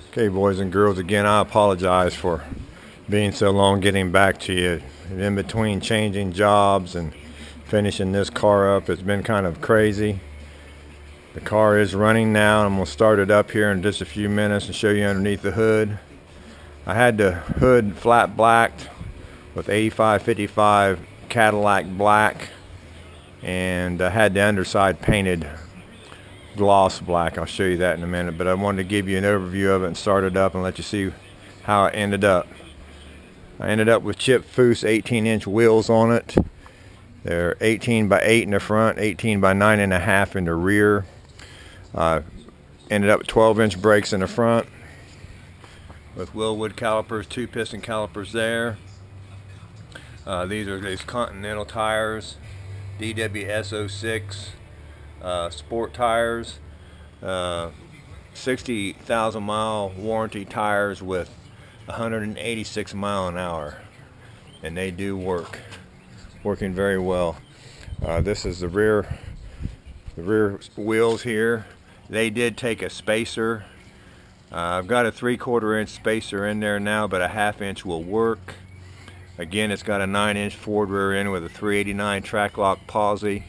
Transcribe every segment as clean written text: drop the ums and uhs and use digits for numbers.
Okay, boys and girls, again, I apologize for being so long getting back to you. In between changing jobs and finishing this car up, it's been kind of crazy. The car is running now. I'm going to start it up here in just a few minutes and show you underneath the hood. I had the hood flat blacked with 8555 Cadillac black, and I had the underside painted gloss black. I'll show you that in a minute, but I wanted to give you an overview of it and start it up and let you see how it ended up. I ended up with chipped Foose 18-inch wheels on it. They're 18 by 8 in the front, 18 by 9.5 in the rear. Ended up with 12-inch brakes in the front with Willwood calipers, 2-piston calipers there. These are these Continental tires, DWS06 sport tires, 60,000 mile warranty tires with 186 mile an hour, and they do working very well. This is the rear wheels here. They did take a spacer. I've got a 3/4 inch spacer in there now, but a 1/2 inch will work. Again, it's got a 9-inch Ford rear end with a 389 track lock posi,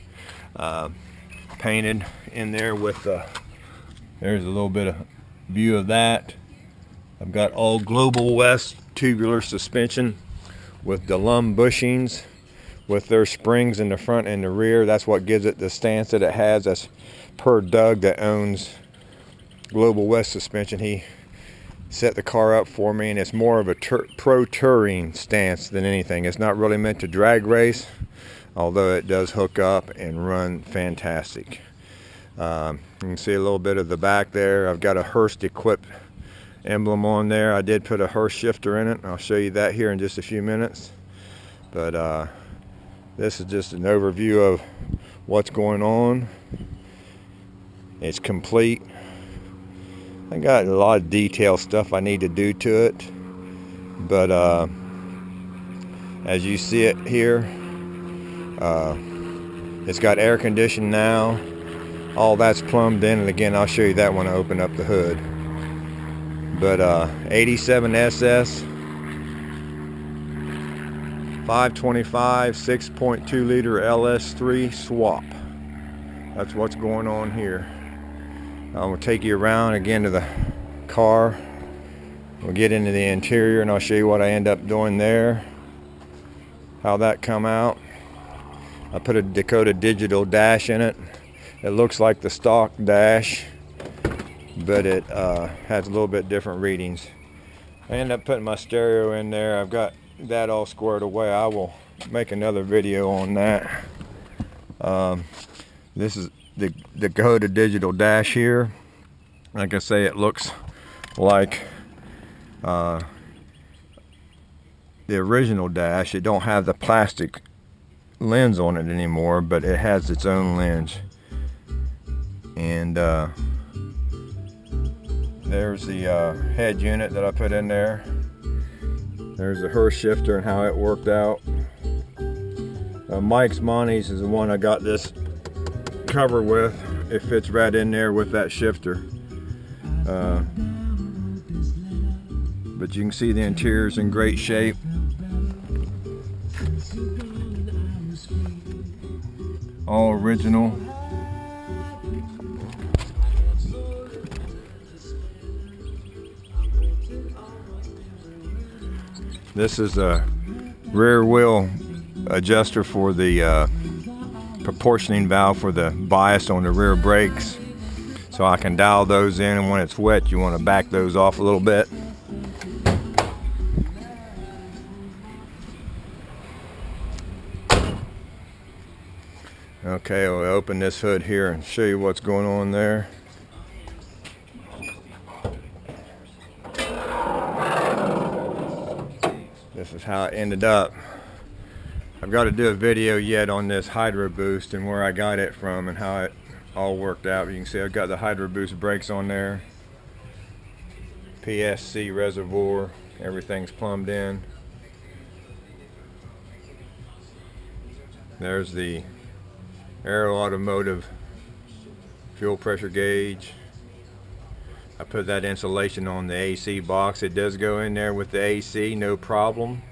painted in there with there's a little bit of view of that. I've got all Global West tubular suspension with Delum bushings with their springs in the front and the rear. That's what gives it the stance that it has. That's per Doug that owns Global West suspension. He set the car up for me, and it's more of a pro touring stance than anything. It's not really meant to drag race, although it does hook up and run fantastic. You can see a little bit of the back there. I've got a Hurst equipped emblem on there. I did put a Hurst shifter in it. I'll show you that here in just a few minutes. But this is just an overview of what's going on. It's complete. I got a lot of detail stuff I need to do to it, but as you see it here, it's got air conditioning now. All that's plumbed in, and again, I'll show you that when I open up the hood. But 87 SS 525 6.2 liter ls3 swap. That's what's going on here. I'm going to take you around again to the car. We'll get into the interior and I'll show you what I end up doing there, how that come out. I put a Dakota digital dash in it. It looks like the stock dash, but it has a little bit different readings. I end up putting my stereo in there. I've got that all squared away. I will make another video on that. This is the Dakota digital dash here. Like I say, it looks like the original dash. It don't have the plastic lens on it anymore, but it has its own lens. And there's the head unit that I put in there. There's the Hurst shifter and how it worked out. Mike's Monty's is the one I got this cover with. It fits right in there with that shifter. But you can see the interior's in great shape. All original. This is a rear wheel adjuster for the proportioning valve for the bias on the rear brakes. So I can dial those in, and when it's wet you want to back those off a little bit. Okay, I'll open this hood here and show you what's going on there. This is how it ended up. I've got to do a video yet on this Hydro Boost and where I got it from and how it all worked out. You can see I've got the Hydro Boost brakes on there. PSC reservoir, everything's plumbed in. There's the Aero Automotive fuel pressure gauge. I put that insulation on the AC box. It does go in there with the AC, no problem.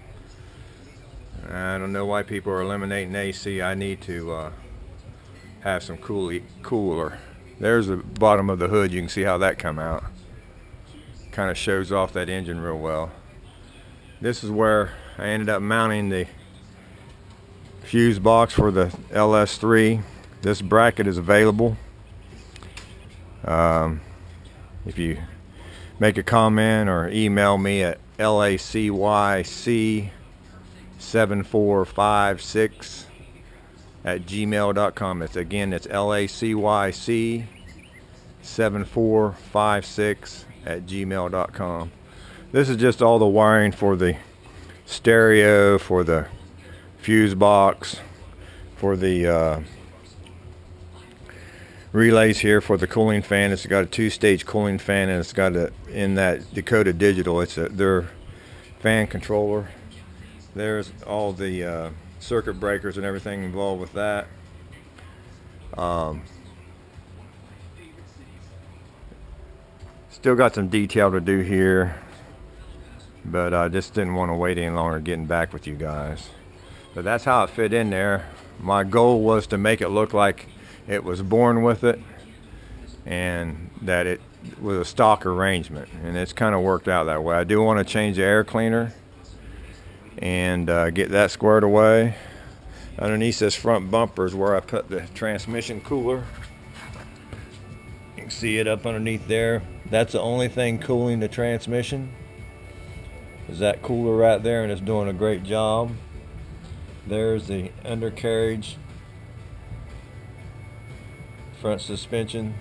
I don't know why people are eliminating AC. I need to have some cooler. There's the bottom of the hood. You can see how that come out. Kind of shows off that engine real well. This is where I ended up mounting the fuse box for the ls3. This bracket is available. If you make a comment or email me at lacyc7456@gmail.com. It's lacyc7456@gmail.com. This is just all the wiring for the stereo, for the fuse box, for the relays here for the cooling fan. It's got a 2-stage cooling fan, and it's got in that Dakota Digital, it's their fan controller. There's all the circuit breakers and everything involved with that. Still got some detail to do here, but I just didn't want to wait any longer getting back with you guys. But that's how it fit in there. My goal was to make it look like it was born with it, and that it was a stock arrangement, and it's kind of worked out that way. I do want to change the air cleaner and get that squared away. Underneath this front bumper is where I put the transmission cooler. You can see it up underneath there. That's the only thing cooling the transmission, is that cooler right there, and it's doing a great job. There's the undercarriage, front suspension,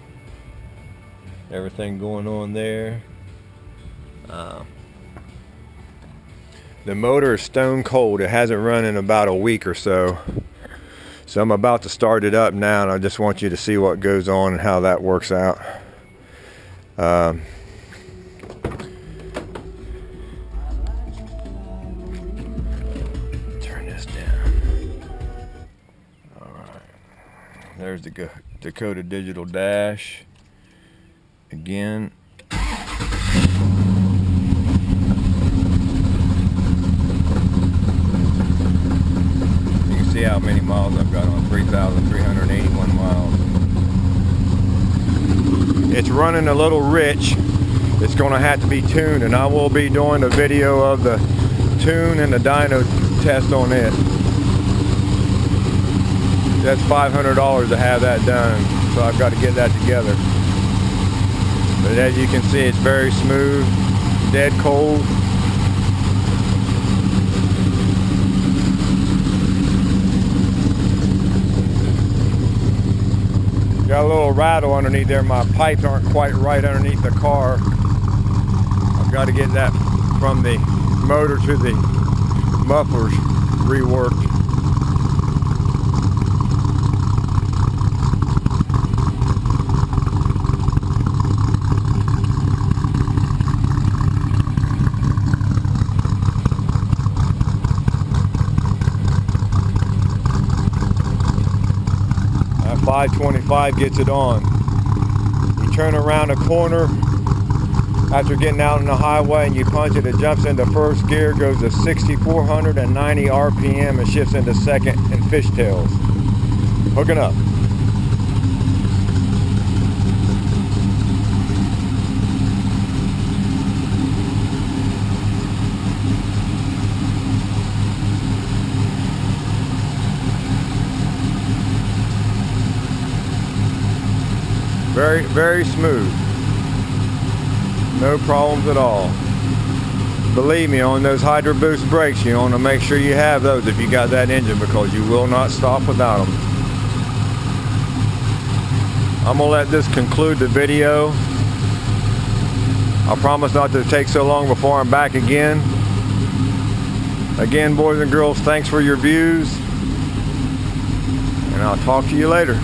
everything going on there. The motor is stone cold. It hasn't run in about a week or so. So I'm about to start it up now, and I just want you to see what goes on and how that works out. Turn this down. Alright. There's the Dakota Digital dash. Again. You can see how many miles I've got on, 3,381 miles. It's running a little rich. It's going to have to be tuned, and I will be doing a video of the tune and the dyno test on it. That's $500 to have that done, so I've got to get that together. But as you can see, it's very smooth, dead cold. Got a little rattle underneath there. My pipes aren't quite right underneath the car. I've got to get that from the motor to the mufflers reworked. That 525 gets it on. You turn around a corner after getting out on the highway and you punch it, it jumps into first gear, goes to 6,490 RPM and shifts into second and fishtails. Hooking up. Very, very smooth. No problems at all. Believe me, on those Hydro Boost brakes, you want to make sure you have those if you got that engine, because you will not stop without them. I'm going to let this conclude the video. I promise not to take so long before I'm back again. Again, boys and girls, thanks for your views, and I'll talk to you later.